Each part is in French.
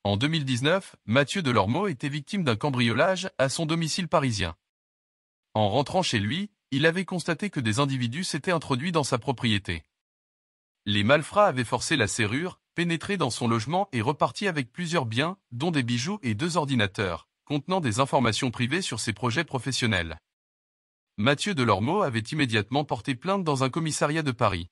En 2019, Mathieu Delormeau était victime d'un cambriolage à son domicile parisien. En rentrant chez lui, il avait constaté que des individus s'étaient introduits dans sa propriété. Les malfrats avaient forcé la serrure, pénétré dans son logement et reparti avec plusieurs biens, dont des bijoux et 2 ordinateurs, contenant des informations privées sur ses projets professionnels. Mathieu Delormeau avait immédiatement porté plainte dans un commissariat de Paris.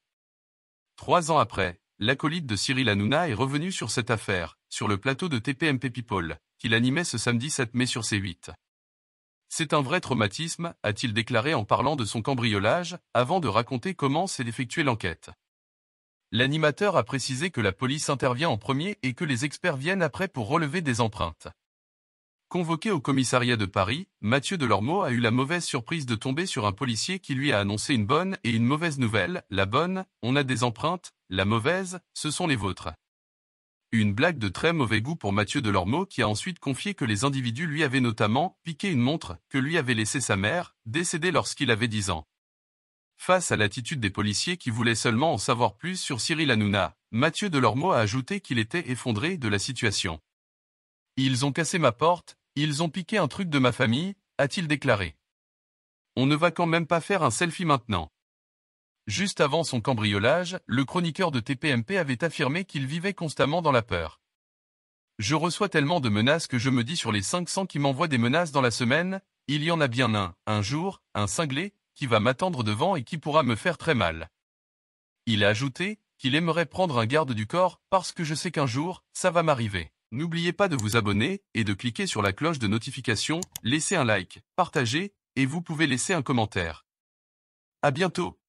3 ans après, l'acolyte de Cyril Hanouna est revenu sur cette affaire, sur le plateau de TPMP People, qu'il animait ce samedi 7 mai sur C8. C'est un vrai traumatisme, a-t-il déclaré en parlant de son cambriolage, avant de raconter comment s'est effectuée l'enquête. L'animateur a précisé que la police intervient en premier et que les experts viennent après pour relever des empreintes. Convoqué au commissariat de Paris, Mathieu Delormeau a eu la mauvaise surprise de tomber sur un policier qui lui a annoncé une bonne et une mauvaise nouvelle. La bonne, on a des empreintes, la mauvaise, ce sont les vôtres. Une blague de très mauvais goût pour Mathieu Delormeau qui a ensuite confié que les individus lui avaient notamment piqué une montre que lui avait laissée sa mère, décédée lorsqu'il avait 10 ans. Face à l'attitude des policiers qui voulaient seulement en savoir plus sur Cyril Hanouna, Mathieu Delormeau a ajouté qu'il était effondré de la situation. « Ils ont cassé ma porte, ils ont piqué un truc de ma famille », a-t-il déclaré. « On ne va quand même pas faire un selfie maintenant ». Juste avant son cambriolage, le chroniqueur de TPMP avait affirmé qu'il vivait constamment dans la peur. « Je reçois tellement de menaces que je me dis sur les 500 qui m'envoient des menaces dans la semaine, il y en a bien un jour, un cinglé, qui va m'attendre devant et qui pourra me faire très mal. » Il a ajouté qu'il aimerait prendre un garde du corps parce que je sais qu'un jour, ça va m'arriver. N'oubliez pas de vous abonner et de cliquer sur la cloche de notification, laissez un like, partagez, et vous pouvez laisser un commentaire. À bientôt.